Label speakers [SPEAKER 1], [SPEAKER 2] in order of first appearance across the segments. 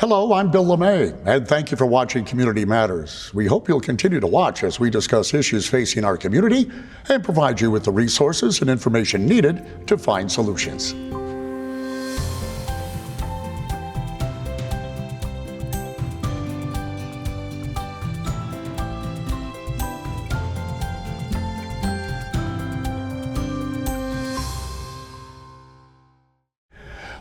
[SPEAKER 1] Hello, I'm Bill LuMaye, and thank you for watching Community Matters. We hope you'll continue to watch as we discuss issues facing our community and provide you with the resources and information needed to find solutions.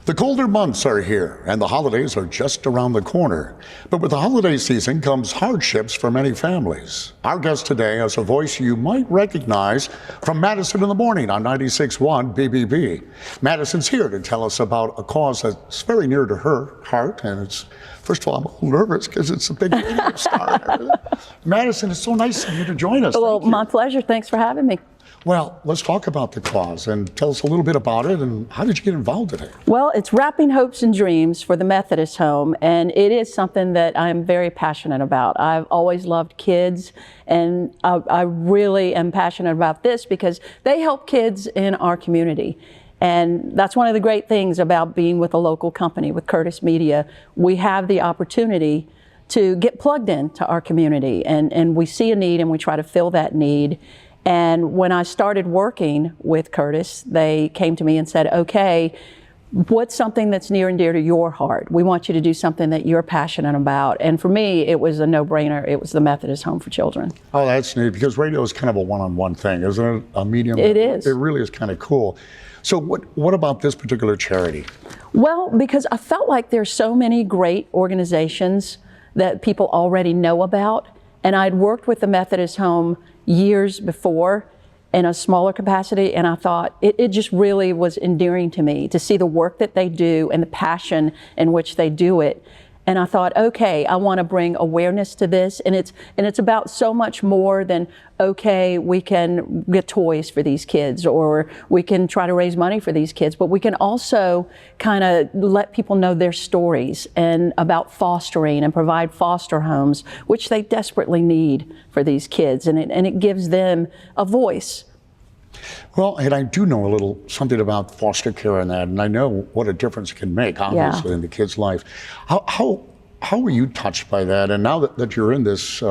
[SPEAKER 1] The colder months are here, and the holidays are just around the corner. But with the holiday season comes hardships for many families. Our guest today has a voice you might recognize from Madison in the Morning on 96.1 BBB. Madison's here to tell us about a cause that's very near to her heart, and it's, first of all, I'm a little nervous because it's a big radio star. Madison, it's so nice of you to join us.
[SPEAKER 2] Well, my pleasure. Thanks for having me.
[SPEAKER 1] Well, let's talk about the cause and tell us a little bit about it, and how did you get involved in it?
[SPEAKER 2] Well, it's Wrapping Hopes and Dreams for the Methodist home, and it is something that I'm very passionate about. I've always loved kids, and I really am passionate about this because they help kids in our community. And that's one of the great things about being with a local company, with Curtis Media. We have the opportunity to get plugged into our community, and we see a need and we try to fill that need. And when I started working with Curtis, they came to me and said, okay, what's something that's near and dear to your heart? We want you to do something that you're passionate about. And for me, it was a no-brainer. It was the Methodist Home for Children.
[SPEAKER 1] Oh, that's neat, because radio is kind of a one-on-one thing, isn't it? A medium.
[SPEAKER 2] It is.
[SPEAKER 1] It really is kind of cool. So what about this particular charity?
[SPEAKER 2] Well, because I felt like there's so many great organizations that people already know about. And I'd worked with the Methodist Home years before in a smaller capacity, and I thought it just really was endearing to me to see the work that they do and the passion in which they do it. And I thought, okay, I want to bring awareness to this, and it's about so much more than, okay, we can get toys for these kids, or we can try to raise money for these kids, but we can also kind of let people know their stories and about fostering and provide foster homes, which they desperately need for these kids, and it gives them a voice.
[SPEAKER 1] Well, and I do know a little something about foster care and that, and I know what a difference it can make, obviously, in the kid's life. How were you touched by that? And now that you're in this,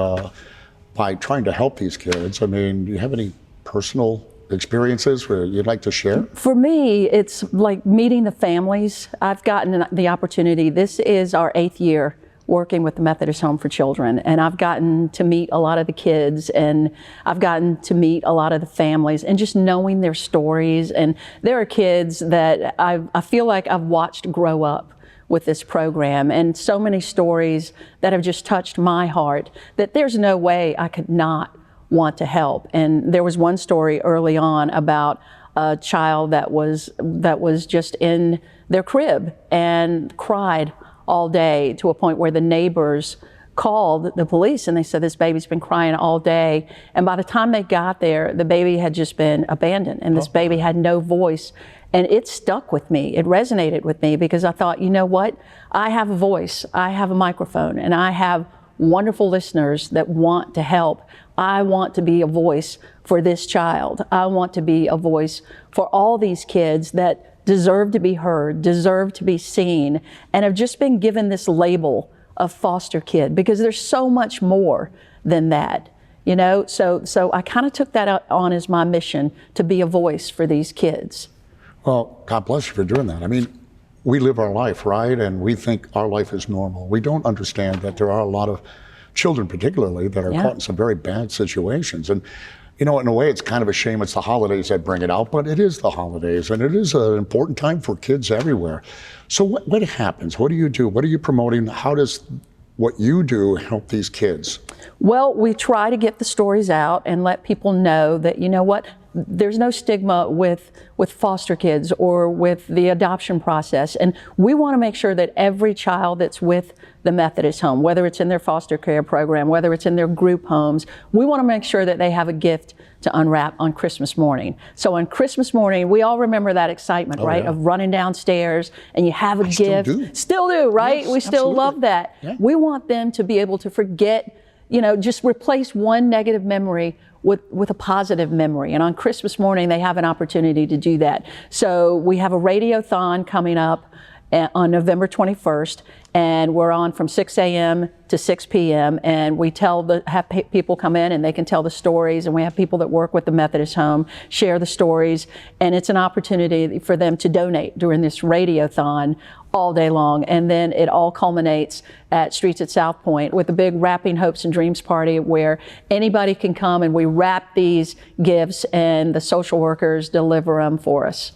[SPEAKER 1] by trying to help these kids, I mean, do you have any personal experiences where you'd like to share? For
[SPEAKER 2] me, it's like meeting the families. I've gotten the opportunity. This is our 8th year working with the Methodist Home for Children, and I've gotten to meet a lot of the kids, and I've gotten to meet a lot of the families, and just knowing their stories. And there are kids that I feel like I've watched grow up with this program, and so many stories that have just touched my heart that there's no way I could not want to help. And there was one story early on about a child that was just in their crib and cried all day, to a point where the neighbors called the police, and they said, this baby's been crying all day. And by the time they got there, the baby had just been abandoned, and this baby had no voice. And it stuck with me. It resonated with me, because I thought, you know what? I have a voice, I have a microphone, and I have wonderful listeners that want to help. I want to be a voice for this child. I want to be a voice for all these kids that deserve to be heard, deserve to be seen, and have just been given this label of foster kid, because there's so much more than that, you know? So I kind of took that on as my mission, to be a voice for these kids.
[SPEAKER 1] Well, God bless you for doing that. I mean, we live our life, right? And we think our life is normal. We don't understand that there are a lot of children, particularly, that are caught in some very bad situations. And you know, in a way, it's kind of a shame it's the holidays that bring it out, but it is the holidays, and it is an important time for kids everywhere. So what happens? What do you do? What are you promoting? How does what you do help these kids?
[SPEAKER 2] Well, we try to get the stories out and let people know that, you know what, there's no stigma with foster kids or with the adoption process. And we want to make sure that every child that's with the Methodist home, whether it's in their foster care program, whether it's in their group homes, we want to make sure that they have a gift to unwrap on Christmas morning. So on Christmas morning, we all remember that excitement, right? Of running downstairs and you have a gift. Still do, right?
[SPEAKER 1] Yes,
[SPEAKER 2] we still love that.
[SPEAKER 1] Yeah.
[SPEAKER 2] We want them to be able to forget, you know, just replace one negative memory with a positive memory. And on Christmas morning, they have an opportunity to do that. So we have a radiothon coming up on November 21st, and we're on from 6 a.m. to 6 p.m. and we have people come in and they can tell the stories, and we have people that work with the Methodist home share the stories, and it's an opportunity for them to donate during this radiothon all day long. And then it all culminates at Streets at Southpoint with a big Wrapping Hopes and Dreams party where anybody can come, and we wrap these gifts and the social workers deliver them for us.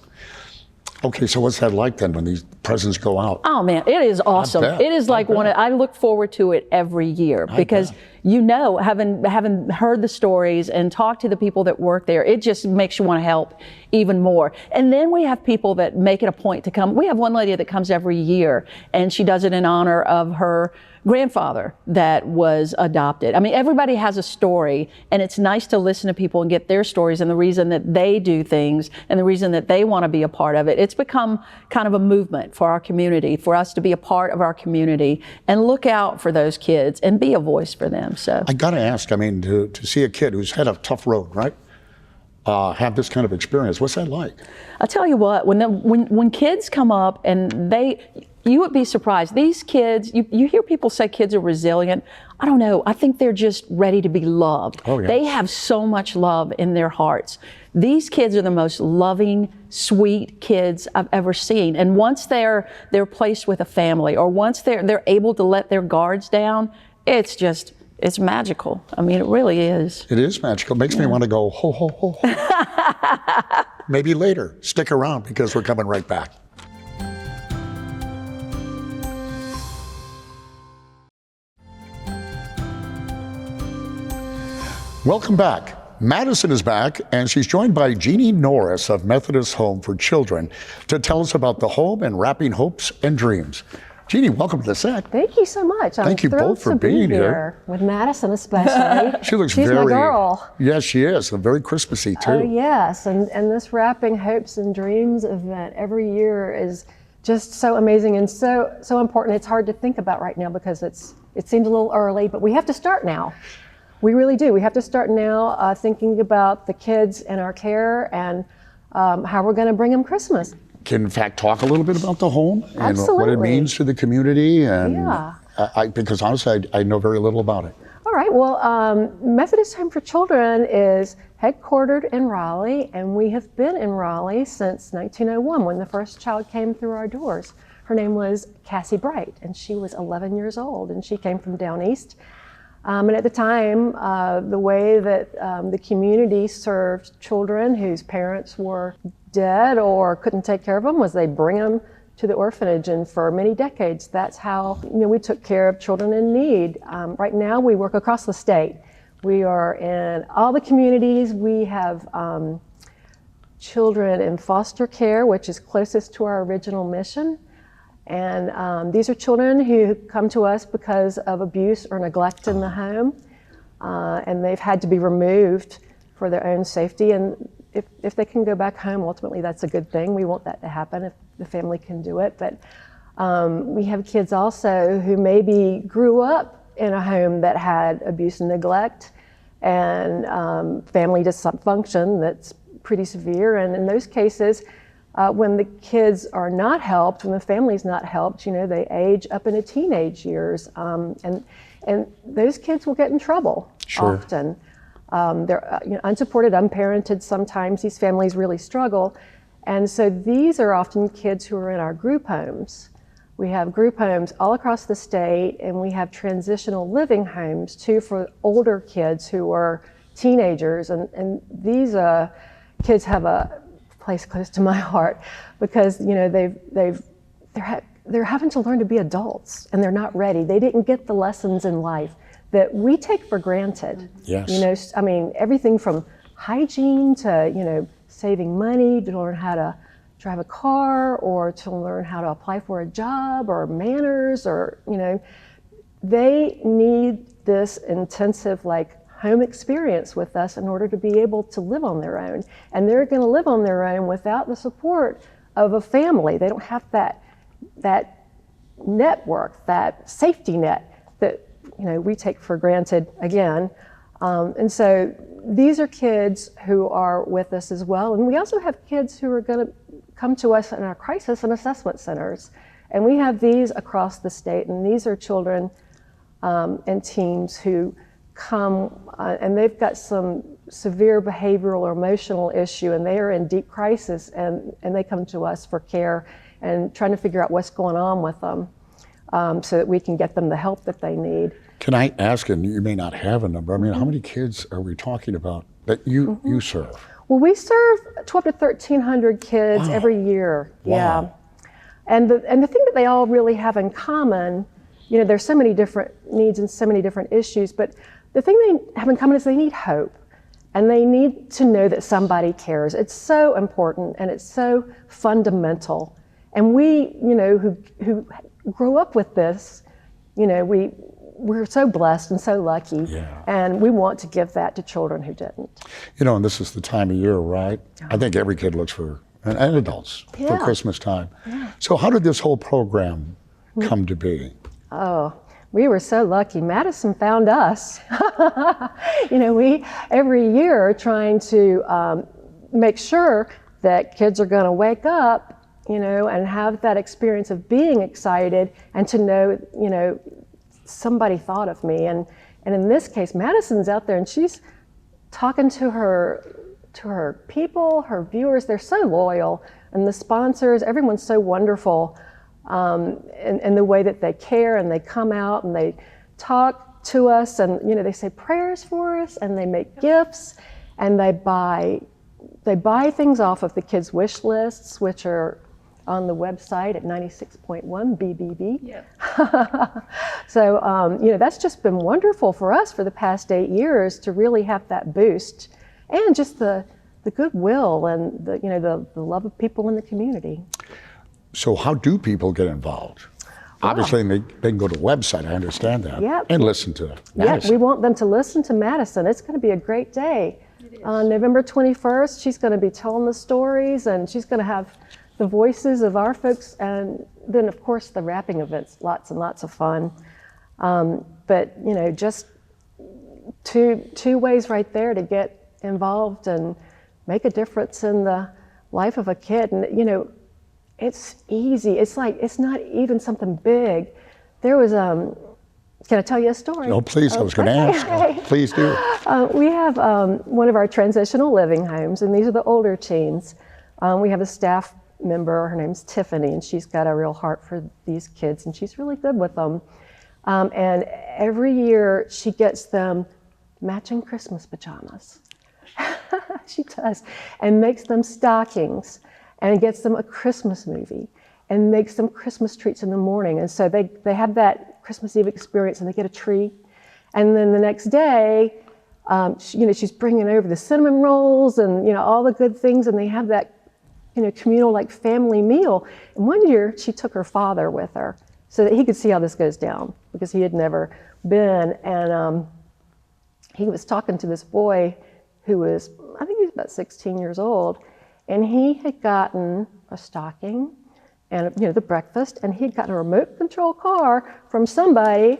[SPEAKER 1] Okay, so what's that like then when these presents go out?
[SPEAKER 2] Oh man, it is awesome.
[SPEAKER 1] bet.
[SPEAKER 2] It is like I look forward to it every year because having heard the stories and talked to the people that work there, it just makes you want to help even more. And then we have people that make it a point to come. We have one lady that comes every year, and she does it in honor of her grandfather that was adopted. I mean, everybody has a story, and it's nice to listen to people and get their stories and the reason that they do things and the reason that they want to be a part of it. It's become kind of a movement for our community, for us to be a part of our community and look out for those kids and be a voice for them. So
[SPEAKER 1] I got to ask, I mean, to see a kid who's had a tough road, right? Have this kind of experience, what's that like?
[SPEAKER 2] I'll tell you what, when kids come up and you would be surprised. These kids, you hear people say kids are resilient. I don't know. I think they're just ready to be loved.
[SPEAKER 1] Oh, yes.
[SPEAKER 2] They have so much love in their hearts. These kids are the most loving, sweet kids I've ever seen. And once they're placed with a family, or once they're able to let their guards down, it's magical. I mean, it really is.
[SPEAKER 1] It is magical. It makes me want to go, ho, ho, ho, ho. Maybe later. Stick around because we're coming right back. Welcome back. Madison is back, and she's joined by Jeannie Norris of Methodist Home for Children to tell us about the home and wrapping hopes and dreams. Jeannie, welcome to the set.
[SPEAKER 3] Thank you so much.
[SPEAKER 1] Thank you both for being here.
[SPEAKER 3] With Madison especially.
[SPEAKER 1] She's
[SPEAKER 3] my girl.
[SPEAKER 1] Yes, she is. Very Christmassy too.
[SPEAKER 3] Oh yes, and this Wrapping Hopes and Dreams event every year is just so amazing and so important. It's hard to think about right now because it seems a little early, but we have to start now. We really do. We have to start now thinking about the kids in our care and how we're going to bring them Christmas.
[SPEAKER 1] Can in fact talk a little bit about the home and
[SPEAKER 3] Absolutely.
[SPEAKER 1] what it means to the community, and
[SPEAKER 3] Yeah.
[SPEAKER 1] because honestly I know very little about it.
[SPEAKER 3] All right, well, Methodist Home for Children is headquartered in Raleigh, and we have been in Raleigh since 1901 when the first child came through our doors. Her name was Cassie Bright, and she was 11 years old, and she came from down east. And at the time, the way that the community served children whose parents were dead or couldn't take care of them was they bring them to the orphanage, and for many decades that's how we took care of children in need. Right now we work across the state. We are in all the communities. We have children in foster care, which is closest to our original mission. And these are children who come to us because of abuse or neglect in the home, and they've had to be removed for their own safety. And if they can go back home, ultimately that's a good thing. We want that to happen if the family can do it. But we have kids also who maybe grew up in a home that had abuse and neglect and family dysfunction that's pretty severe. And in those cases, when the kids are not helped, when the family's not helped, they age up into teenage years, and those kids will get in trouble often. They're unsupported, unparented. Sometimes these families really struggle, and so these are often kids who are in our group homes. We have group homes all across the state, and we have transitional living homes too for older kids who are teenagers, and these kids have a place close to my heart because they're having to learn to be adults, and they're not ready. They didn't get the lessons in life that we take for granted.
[SPEAKER 1] Yes.
[SPEAKER 3] I mean, everything from hygiene to saving money, to learn how to drive a car, or to learn how to apply for a job, or manners, or they need this intensive home experience with us in order to be able to live on their own. And they're going to live on their own without the support of a family. They don't have that network, that safety net that we take for granted again. And so these are kids who are with us as well. And we also have kids who are going to come to us in our crisis and assessment centers. And we have these across the state, and these are children and teens who come and they've got some severe behavioral or emotional issue, and they are in deep crisis, and they come to us for care and trying to figure out what's going on with them so that we can get them the help that they need.
[SPEAKER 1] Can I ask, and you may not have a number, I mean, how many kids are we talking about that you serve?
[SPEAKER 3] Well, we serve 12 to 1,300 kids every year.
[SPEAKER 1] Wow.
[SPEAKER 3] Yeah. And the thing that they all really have in common, you know, there's so many different needs and so many different issues, but the thing they have in common is they need hope, and they need to know that somebody cares. It's so important, and it's so fundamental. And we, you know, who grow up with this, you know, we're so blessed and so lucky, and we want to give that to children who didn't.
[SPEAKER 1] You know, and this is the time of year, right? I think every kid looks for, and adults, for Christmas time. So how did this whole program come to be?
[SPEAKER 3] Oh, we were so lucky. Madison found us. You know, we every year are trying to make sure that kids are going to wake up, you know, and have that experience of being excited and to know, you know, somebody thought of me. And in this case, Madison's out there and she's talking to her people, her viewers. They're so loyal, and the sponsors, everyone's so wonderful. And the way that they care, and they come out and they talk to us, and you know, they say prayers for us, and they make gifts, and they buy things off of the kids' wish lists, which are on the website at 96.1 BBB. Yeah. So you know, that's just been wonderful for us for the past 8 years to really have that boost, and just the goodwill and the love of people in the community.
[SPEAKER 1] So how do people get involved? Obviously, they can go to the website, I understand that, and listen to Madison.
[SPEAKER 3] Yeah, we want them to listen to Madison. It's going to be a great day. On November 21st, she's going to be telling the stories, and she's going to have the voices of our folks, and then, of course, the rapping events, lots and lots of fun. But, you know, just two ways right there to get involved and make a difference in the life of a kid. And, you know, it's easy. It's like, it's not even something big. There was, can I tell you a story?
[SPEAKER 1] Oh, please, I was going to ask. Please do.
[SPEAKER 3] We have one of our transitional living homes, and these are the older teens. We have a staff member, her name's Tiffany, and she's got a real heart for these kids, and she's really good with them. And every year she gets them matching Christmas pajamas. She does, and makes them stockings, and gets them a Christmas movie, and makes them Christmas treats in the morning. And so they have that Christmas Eve experience, and they get a tree. And then the next day, you know, she's bringing over the cinnamon rolls and, you know, all the good things, and they have that, you know, communal, like, family meal. And one year she took her father with her so that he could see how this goes down, because he had never been. And he was talking to this boy who was, I think he was about 16 years old, and he had gotten a stocking and, you know, the breakfast, and he'd gotten a remote control car from somebody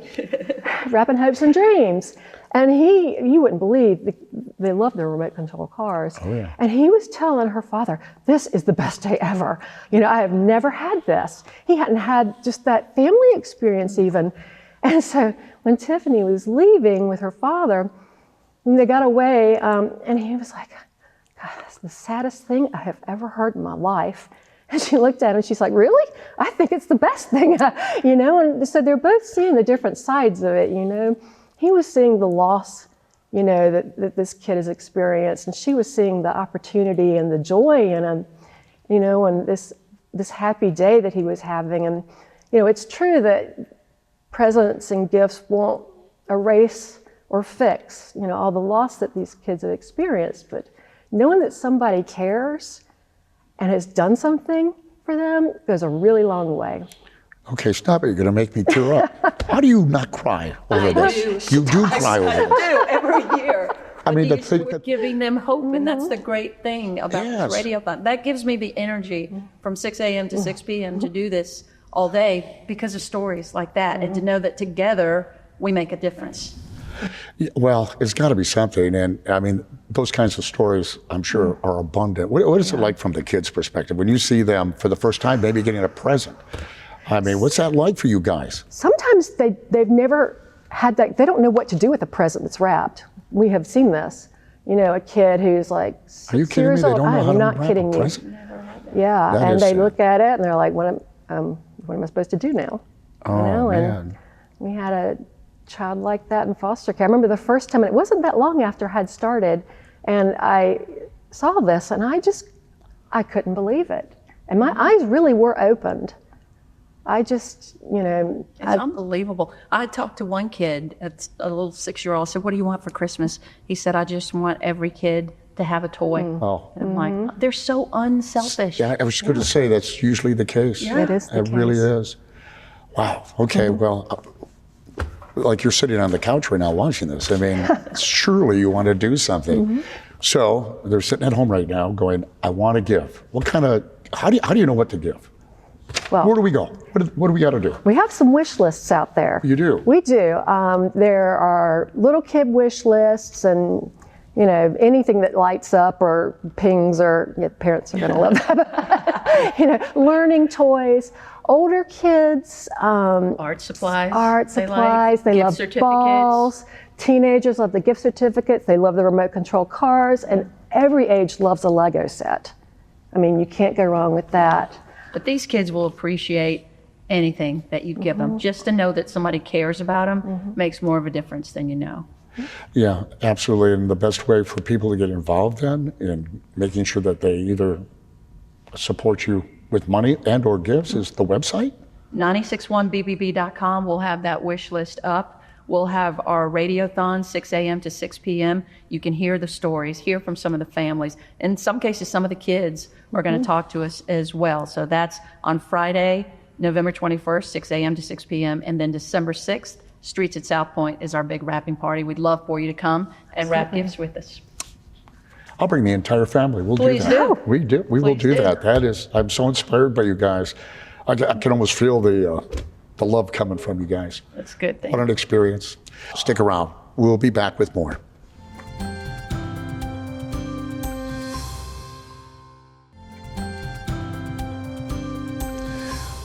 [SPEAKER 3] wrapping hopes and dreams. And you wouldn't believe, they love their remote control cars.
[SPEAKER 1] Oh, yeah.
[SPEAKER 3] And he was telling her father, this is the best day ever. You know, I have never had this. He hadn't had just that family experience even. And so when Tiffany was leaving with her father, and they got away, and he was like, God, that's the saddest thing I have ever heard in my life. And she looked at him and she's like, really? I think it's the best thing, you know? And so they're both seeing the different sides of it, you know? He was seeing the loss, you know, that this kid has experienced, and she was seeing the opportunity and the joy and, you know, and this happy day that he was having. And, you know, it's true that presents and gifts won't erase or fix, you know, all the loss that these kids have experienced, but knowing that somebody cares and has done something for them goes a really long way.
[SPEAKER 1] Okay, stop it. You're going to make me tear up. How do you not cry over this? You do cry over this.
[SPEAKER 2] I do, every year.
[SPEAKER 1] I mean, to
[SPEAKER 2] These
[SPEAKER 1] think
[SPEAKER 2] were
[SPEAKER 1] that,
[SPEAKER 2] giving them hope, and that's the great thing about this Radiothon. That gives me the energy from 6 a.m. to 6 p.m. to do this all day because of stories like that, and to know that together we make a difference.
[SPEAKER 1] well, it's got to be something. And I mean, those kinds of stories, I'm sure, are abundant. What is it like from the kids' perspective when you see them for the first time, maybe getting a present? I mean, what's that like for you guys?
[SPEAKER 3] Sometimes they've never had that, they don't know what to do with a present that's wrapped. We have seen this. You know, a kid who's like 6
[SPEAKER 1] Are you kidding me?
[SPEAKER 3] years
[SPEAKER 1] They
[SPEAKER 3] old.
[SPEAKER 1] don't know how
[SPEAKER 3] I'm
[SPEAKER 1] to
[SPEAKER 3] not
[SPEAKER 1] wrap
[SPEAKER 3] kidding
[SPEAKER 1] a
[SPEAKER 3] you.
[SPEAKER 1] present?
[SPEAKER 3] Yeah,
[SPEAKER 1] That
[SPEAKER 3] and
[SPEAKER 1] is
[SPEAKER 3] they
[SPEAKER 1] sad.
[SPEAKER 3] look at it and they're like, what am I supposed to do now?
[SPEAKER 1] Oh,
[SPEAKER 3] You know,
[SPEAKER 1] man.
[SPEAKER 3] and we had a child like that in foster care. I remember the first time, and it wasn't that long after I had started, and I saw this, and I couldn't believe it. And my eyes really were opened. I just, you know.
[SPEAKER 2] It's unbelievable. I talked to one kid, it's a little 6-year-old, I said, what do you want for Christmas? He said, I just want every kid to have a toy.
[SPEAKER 1] Oh.
[SPEAKER 2] And I'm like, they're so unselfish.
[SPEAKER 1] Yeah, I was going to say that's usually the case.
[SPEAKER 3] It is the
[SPEAKER 1] It really
[SPEAKER 3] case.
[SPEAKER 1] is. Wow. Okay. Well, like you're sitting on the couch right now watching this. I mean, surely you want to do something. So they're sitting at home right now going, I want to give. What kind of, how do you know what to give?
[SPEAKER 3] Well,
[SPEAKER 1] Where do we go? What do we got to do?
[SPEAKER 3] we have some wish lists out there.
[SPEAKER 1] You do?
[SPEAKER 3] We do. There are little kid wish lists, and you know, anything that lights up or pings, or parents are going to love that. You know, learning toys. Older kids,
[SPEAKER 2] Art supplies.
[SPEAKER 3] they
[SPEAKER 2] gift
[SPEAKER 3] love
[SPEAKER 2] certificates.
[SPEAKER 3] balls. Teenagers love the gift certificates. They love the remote control cars, and every age loves a Lego set. I mean, you can't go wrong with that.
[SPEAKER 2] But these kids will appreciate anything that you give them. Just to know that somebody cares about them makes more of a difference than you know.
[SPEAKER 1] Yeah, absolutely. And the best way for people to get involved in making sure that they either support you with money and or gifts is the website?
[SPEAKER 2] 961bbb.com. We'll have that wish list up. We'll have our Radiothon, 6 a.m. to 6 p.m. You can hear the stories, hear from some of the families. In some cases, some of the kids are going to talk to us as well. So that's on Friday, November 21st, 6 a.m. to 6 p.m. And then December 6th, Streets at Southpoint is our big wrapping party. We'd love for you to come and wrap gifts with us.
[SPEAKER 1] I'll bring the entire family. We'll
[SPEAKER 2] Please
[SPEAKER 1] do that.
[SPEAKER 2] do.
[SPEAKER 1] We will
[SPEAKER 2] Please
[SPEAKER 1] do
[SPEAKER 2] do.
[SPEAKER 1] that. I'm so inspired by you guys. I can almost feel the love coming from you guys.
[SPEAKER 2] That's a good thing.
[SPEAKER 1] What an experience. Stick around. We'll be back with more.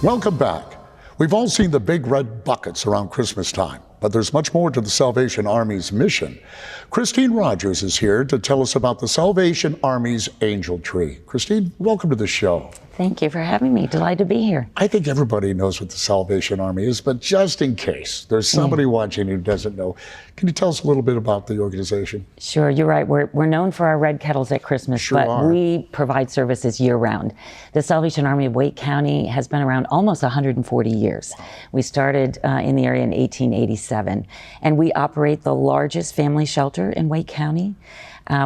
[SPEAKER 1] Welcome back. We've all seen the big red buckets around Christmas time, but there's much more to the Salvation Army's mission. Christine Rogers is here to tell us about the Salvation Army's Angel Tree. Christine, welcome to the show.
[SPEAKER 4] Thank you for having me. Delighted to be here.
[SPEAKER 1] I think everybody knows what the Salvation Army is, but just in case there's somebody watching who doesn't know, can you tell us a little bit about the organization?
[SPEAKER 4] Sure, you're right. We're known for our red kettles at Christmas,
[SPEAKER 1] Sure
[SPEAKER 4] but
[SPEAKER 1] are.
[SPEAKER 4] we provide services year-round. The Salvation Army of Wake County has been around almost 140 years. We started in the area in 1887, and we operate the largest family shelter in Wake County.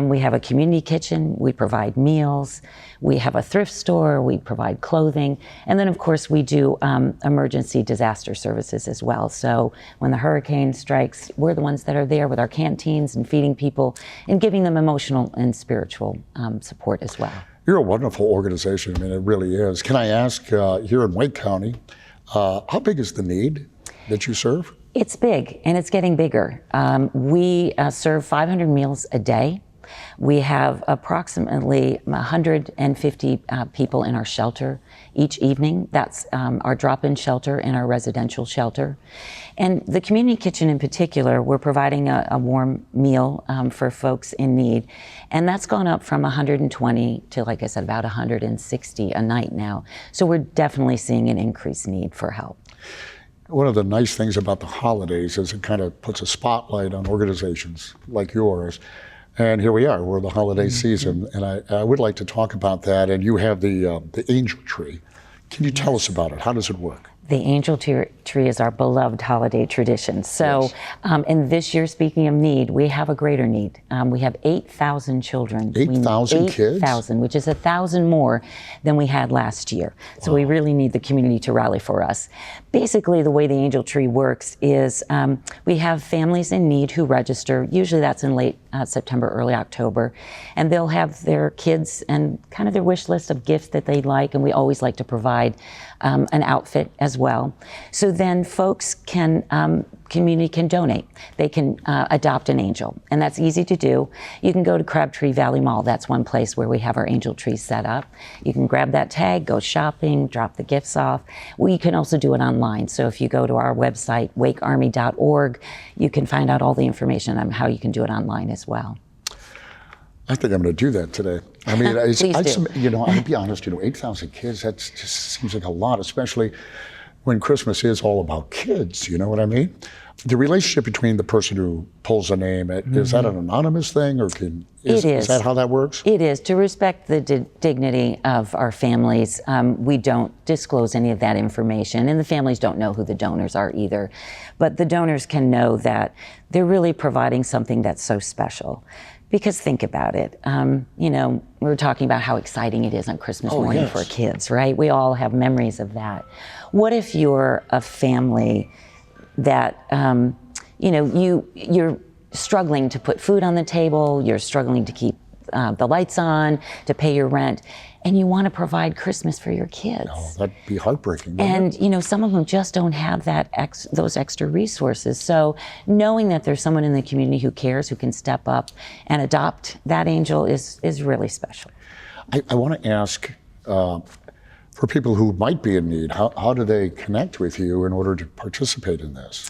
[SPEAKER 4] We have a community kitchen, we provide meals, we have a thrift store, we provide clothing, and then of course we do emergency disaster services as well. So when the hurricane strikes, we're the ones that are there with our canteens and feeding people and giving them emotional and spiritual support as well.
[SPEAKER 1] You're a wonderful organization. I mean, it really is. Can I ask, here in Wake County, how big is the need that you serve?
[SPEAKER 4] It's big, and it's getting bigger. We serve 500 meals a day. We have approximately 150 people in our shelter each evening. That's our drop-in shelter and our residential shelter. And the community kitchen in particular, we're providing a warm meal for folks in need. And that's gone up from 120 to, like I said, about 160 a night now. So we're definitely seeing an increased need for help.
[SPEAKER 1] One of the nice things about the holidays is it kind of puts a spotlight on organizations like yours. And here we are, we're in the holiday season, and I would like to talk about that. And you have the Angel Tree. Can you tell us about it? How does it work?
[SPEAKER 4] The Angel Tree is our beloved holiday tradition. So, and this year, speaking of need, we have a greater need. We have 8,000 children.
[SPEAKER 1] 8,000 kids?
[SPEAKER 4] 8,000, which is 1,000 more than we had last year. So we really need the community to rally for us. Basically, the way the Angel Tree works is we have families in need who register. Usually that's in late September, early October. And they'll have their kids and kind of their wish list of gifts that they'd like. And we always like to provide an outfit as well. So then folks can community can donate. They can adopt an angel, and that's easy to do. You can go to Crabtree Valley Mall. That's one place where we have our angel trees set up. You can grab that tag, go shopping, drop the gifts off. We can also do it online. So if you go to our website, wakearmy.org, you can find out all the information on how you can do it online as well.
[SPEAKER 1] I think I'm going to do that today. I mean,
[SPEAKER 4] Please do.
[SPEAKER 1] you know, I'll be honest, 8,000 kids, that just seems like a lot, especially when Christmas is all about kids, you know what I mean? The relationship between the person who pulls a name, is that an anonymous thing, or is that how that works?
[SPEAKER 4] It is. To respect the dignity of our families, we don't disclose any of that information, and the families don't know who the donors are either. But the donors can know that they're really providing something that's so special. Because think about it, we were talking about how exciting it is on Christmas morning for kids, right? We all have memories of that. What if you're a family that, you're struggling to put food on the table, you're struggling to keep the lights on, to pay your rent, and you want to provide Christmas for your kids.
[SPEAKER 1] Oh, that'd be heartbreaking.
[SPEAKER 4] And some of them just don't have those extra resources. So knowing that there's someone in the community who cares, who can step up and adopt that angel is really special.
[SPEAKER 1] I want to ask, for people who might be in need, how do they connect with you in order to participate in this?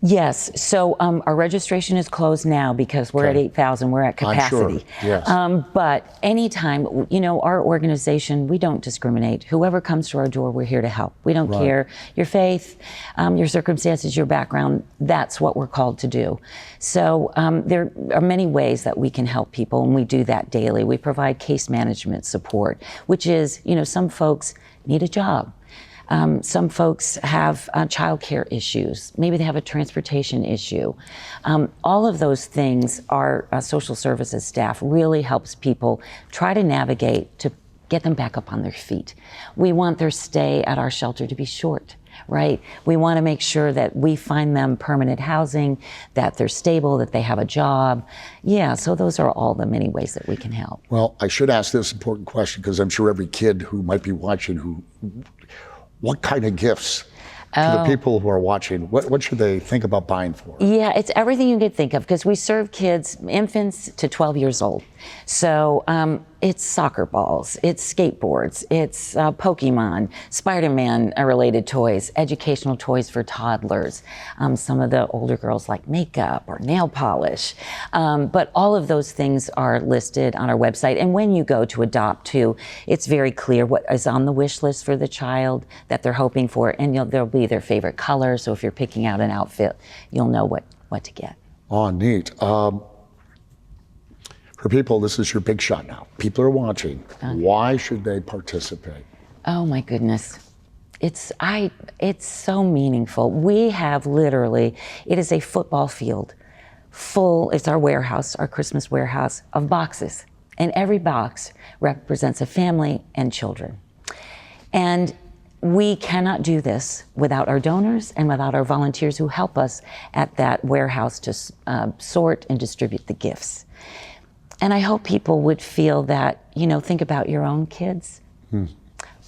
[SPEAKER 4] Yes, so our registration is closed now because we're at 8,000, we're at capacity.
[SPEAKER 1] I'm sure. Yes.
[SPEAKER 4] But anytime, our organization, we don't discriminate. Whoever comes to our door, we're here to help. We don't care your faith, your circumstances, your background, that's what we're called to do. So there are many ways that we can help people, and we do that daily. We provide case management support, which is, some folks need a job. Some folks have childcare issues. Maybe they have a transportation issue. All of those things, our social services staff really helps people try to navigate to get them back up on their feet. We want their stay at our shelter to be short, right? We want to make sure that we find them permanent housing, that they're stable, that they have a job. Yeah, so those are all the many ways that we can help.
[SPEAKER 1] Well, I should ask this important question because I'm sure every kid who might be watching what kind of gifts to the people who are watching, what should they think about buying for?
[SPEAKER 4] Yeah, it's everything you could think of because we serve kids, infants to 12 years old. So it's soccer balls, it's skateboards, it's Pokemon, Spider-Man related toys, educational toys for toddlers. Some of the older girls like makeup or nail polish. But all of those things are listed on our website. And when you go to adopt too, it's very clear what is on the wish list for the child that they're hoping for. And there'll be their favorite color. So if you're picking out an outfit, you'll know what to get.
[SPEAKER 1] Oh, neat. For people, this is your big shot now. People are watching. Okay. Why should they participate?
[SPEAKER 4] Oh my goodness. It's so meaningful. We have literally, it is a football field full, it's our warehouse, our Christmas warehouse of boxes. And every box represents a family and children. And we cannot do this without our donors and without our volunteers who help us at that warehouse to sort and distribute the gifts. And I hope people would feel that, think about your own kids.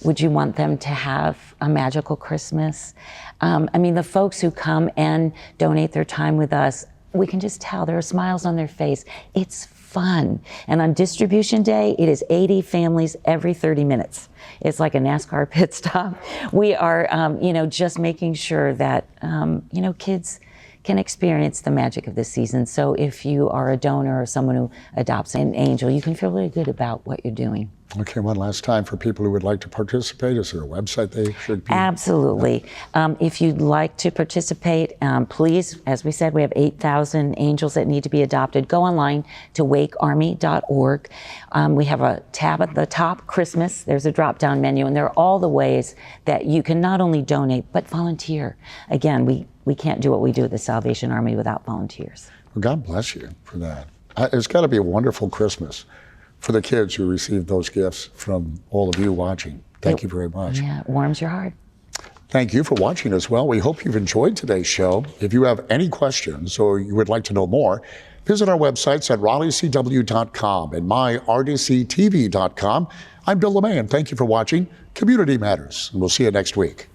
[SPEAKER 4] Would you want them to have a magical Christmas? The folks who come and donate their time with us, we can just tell there are smiles on their face. It's fun. And on distribution day, it is 80 families every 30 minutes. It's like a NASCAR pit stop. We are, just making sure that, kids can experience the magic of this season. So if you are a donor or someone who adopts an angel, you can feel really good about what you're doing.
[SPEAKER 1] Okay, one last time for people who would like to participate, is there a website they should be?
[SPEAKER 4] Absolutely. If you'd like to participate, please, as we said, we have 8,000 angels that need to be adopted. Go online to wakearmy.org. We have a tab at the top, Christmas. There's a drop-down menu, and there are all the ways that you can not only donate, but volunteer. Again, we can't do what we do at the Salvation Army without volunteers.
[SPEAKER 1] Well, God bless you for that. It's got to be a wonderful Christmas for the kids who receive those gifts from all of you watching. Thank you very much.
[SPEAKER 4] Yeah, it warms your heart.
[SPEAKER 1] Thank you for watching as well. We hope you've enjoyed today's show. If you have any questions or you would like to know more, visit our websites at RaleighCW.com and myRDCTV.com. I'm Bill LuMaye, and thank you for watching Community Matters, and we'll see you next week.